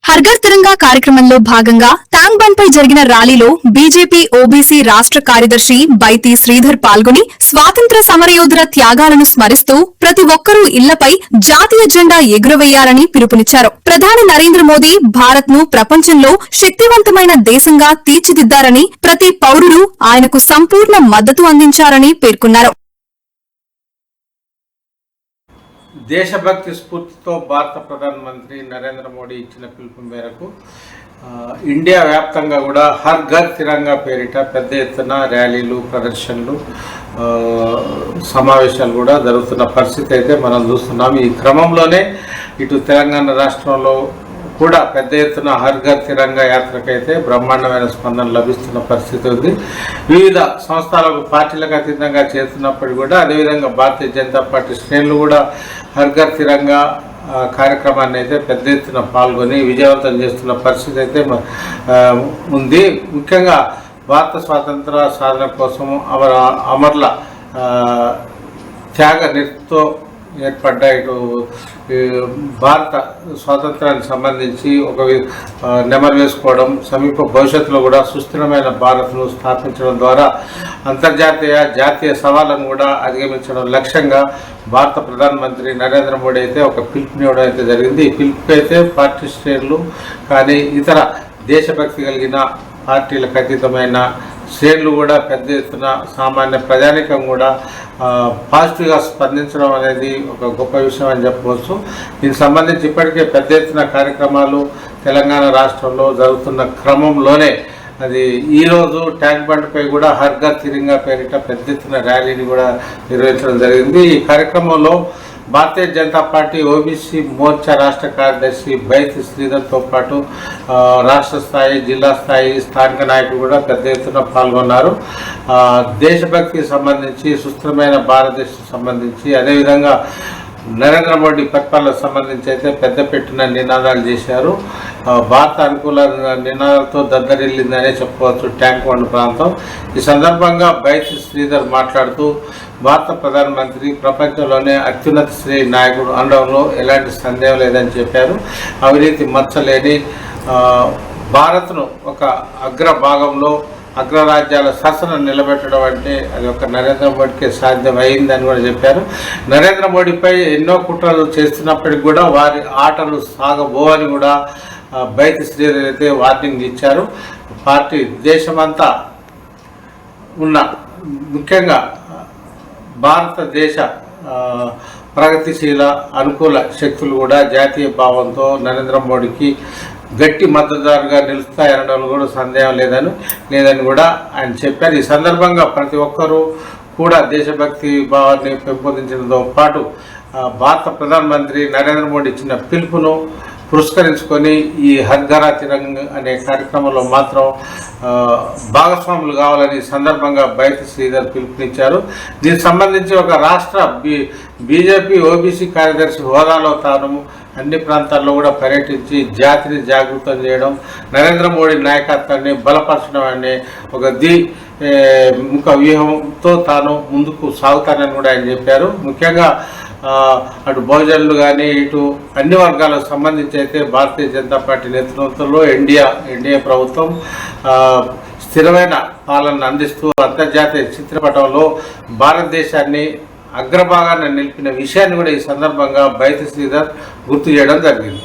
హర్ఘర్ తిరంగా కార్యక్రమంలో భాగంగా tank bund పై జరిగిన ర్యాలీలో బీజేపీ ఓబీసీ రాష్ట్ర కార్యదర్శి బైతి శ్రీధర్ పాల్గొని స్వాతంత్ర సమరయోధుల త్యాగాలను స్మరిస్తూ ప్రతి ఒక్కరూ ఇళ్లపై జాతీయ జెండా ఎగురవేయాలని పిలుపునిచ్చారు. ప్రధాని నరేంద్ర మోదీ భారత్ ను ప్రపంచంలో శక్తివంతమైన దేశంగా తీర్చిదిద్దారని ప్రతి పౌరుడు ఆయనకు సంపూర్ణ మద్దతు అందించారని పేర్కొన్నారు. దేశభక్తి స్ఫూర్తితో భారత ప్రధానమంత్రి నరేంద్ర మోడీ ఇచ్చిన పిలుపు మేరకు ఇండియా వ్యాప్తంగా కూడా హర్ ఘర్ తిరంగా పేరిట పెద్ద ఎత్తున ర్యాలీలు, ప్రదర్శనలు, సమావేశాలు కూడా జరుగుతున్న పరిస్థితి అయితే మనం చూస్తున్నాం. ఈ క్రమంలోనే ఇటు తెలంగాణ రాష్ట్రంలో కూడా పెద్ద ఎత్తున హర్ ఘర్ తిరంగా యాత్రకైతే బ్రహ్మాండమైన స్పందన లభిస్తున్న పరిస్థితి ఉంది. వివిధ సంస్థలకు, పార్టీలకు అతీతంగా చేస్తున్నప్పటికీ కూడా అదేవిధంగా భారతీయ జనతా పార్టీ శ్రేణులు కూడా హర్ ఘర్ తిరంగా కార్యక్రమాన్ని అయితే పెద్ద ఎత్తున పాల్గొని విజయవంతం చేస్తున్న పరిస్థితి అయితే ఉంది. ముఖ్యంగా భారత స్వాతంత్ర సాధన కోసం అమరుల త్యాగ నిరతితో ఏర్పడ్డ ఇటు భారత స్వాతంత్రానికి సంబంధించి ఒక నెమరు వేసుకోవడం, సమీప భవిష్యత్తులో కూడా సుస్థిరమైన భారత్ను స్థాపించడం ద్వారా అంతర్జాతీయ, జాతీయ సవాళ్ళను కూడా అధిగమించడం లక్ష్యంగా భారత ప్రధానమంత్రి నరేంద్ర మోడీ అయితే ఒక పిలుపునివ్వడం అయితే జరిగింది. ఈ పిలుపుకి అయితే పార్టీ శ్రేణులు కానీ ఇతర దేశభక్తి కలిగిన పార్టీలకు అతీతమైన శ్రేణులు కూడా పెద్ద ఎత్తున సామాన్య ప్రజానికం కూడా పాజిటివ్గా స్పందించడం అనేది ఒక గొప్ప విషయం అని చెప్పవచ్చు. దీనికి సంబంధించి ఇప్పటికే పెద్ద ఎత్తున కార్యక్రమాలు తెలంగాణ రాష్ట్రంలో జరుగుతున్న క్రమంలోనే అది ఈరోజు ట్యాంక్ బండ్పై కూడా హర్ ఘర్ తిరంగా పేరిట పెద్ద ఎత్తున ర్యాలీని కూడా నిర్వహించడం జరిగింది. ఈ కార్యక్రమంలో భారతీయ జనతా పార్టీ ఓబీసీ మోర్చా రాష్ట్ర కార్యదర్శి బైతి శ్రీధర్తో పాటు రాష్ట్ర స్థాయి, జిల్లా స్థాయి స్థానిక నాయకులు కూడా పెద్ద ఎత్తున పాల్గొన్నారు. దేశభక్తికి సంబంధించి, సుస్థిరమైన భారతదేశం సంబంధించి, అదేవిధంగా నరేంద్ర మోడీ పరిపాలనకు సంబంధించి అయితే పెద్ద పెట్టిన నినాదాలు చేశారు. భారత అనుకూల నినాదాలతో దద్దరిల్లిందనే చెప్పవచ్చు ట్యాంక్ బండ్ ప్రాంతం. ఈ సందర్భంగా బైతి శ్రీధర్ మాట్లాడుతూ భారత ప్రధానమంత్రి ప్రపంచంలోనే అత్యున్నత శ్రేణి నాయకుడు అనడంలో ఎలాంటి సందేహం లేదని చెప్పారు. అవినీతి మచ్చలేని భారత్ను ఒక అగ్రభాగంలో అగ్రరాజ్యాల సరసన నిలబెట్టడం అంటే అది ఒక నరేంద్ర మోడీకే సాధ్యమైందని కూడా చెప్పారు. నరేంద్ర మోడీపై ఎన్నో కుట్రలు చేస్తున్నప్పటికీ కూడా వారి ఆటలు సాగబోవని కూడా బైతి శ్రీధర్ అయితే వార్నింగ్ ఇచ్చారు. పార్టీ దేశమంతా ఉన్న ముఖ్యంగా భారతదేశ ప్రగతిశీల అనుకూల శక్తులు కూడా జాతీయ భావంతో నరేంద్ర మోడీకి గట్టి మద్దతుదారుగా నిలుస్తాయనడంలో కూడా సందేహం లేదని కూడా ఆయన చెప్పారు. ఈ సందర్భంగా ప్రతి ఒక్కరూ కూడా దేశభక్తి భావాన్ని పెంపొందించడంతో పాటు భారత ప్రధానమంత్రి నరేంద్ర మోడీ ఇచ్చిన పిలుపును పురస్కరించుకొని ఈ హర్ ఘర్ తిరంగా అనే కార్యక్రమంలో మాత్రం భాగస్వాములు కావాలని సందర్భంగా బైతి శ్రీధర్ పిలుపునిచ్చారు. దీనికి సంబంధించి ఒక రాష్ట్ర బీజేపీ ఓబీసీ కార్యదర్శి హోదాలో తాను అన్ని ప్రాంతాల్లో కూడా పర్యటించి జాతిని జాగృతం చేయడం, నరేంద్ర మోడీ నాయకత్వాన్ని బలపరచడం అనే ఒక ముఖ వ్యూహంతో తాను ముందుకు సాగుతానని కూడా ఆయన చెప్పారు. ముఖ్యంగా అటు బహుజనులు కానీ ఇటు అన్ని వర్గాలకు సంబంధించి అయితే భారతీయ జనతా పార్టీ నేతృత్వంలో ఎన్డీఏ ప్రభుత్వం స్థిరమైన పాలనను అందిస్తూ అంతర్జాతీయ చిత్రపటంలో భారతదేశాన్ని అగ్రభాగాన్ని నిలిపిన విషయాన్ని కూడా ఈ సందర్భంగా బైతి శ్రీధర్ గుర్తు చేయడం జరిగింది.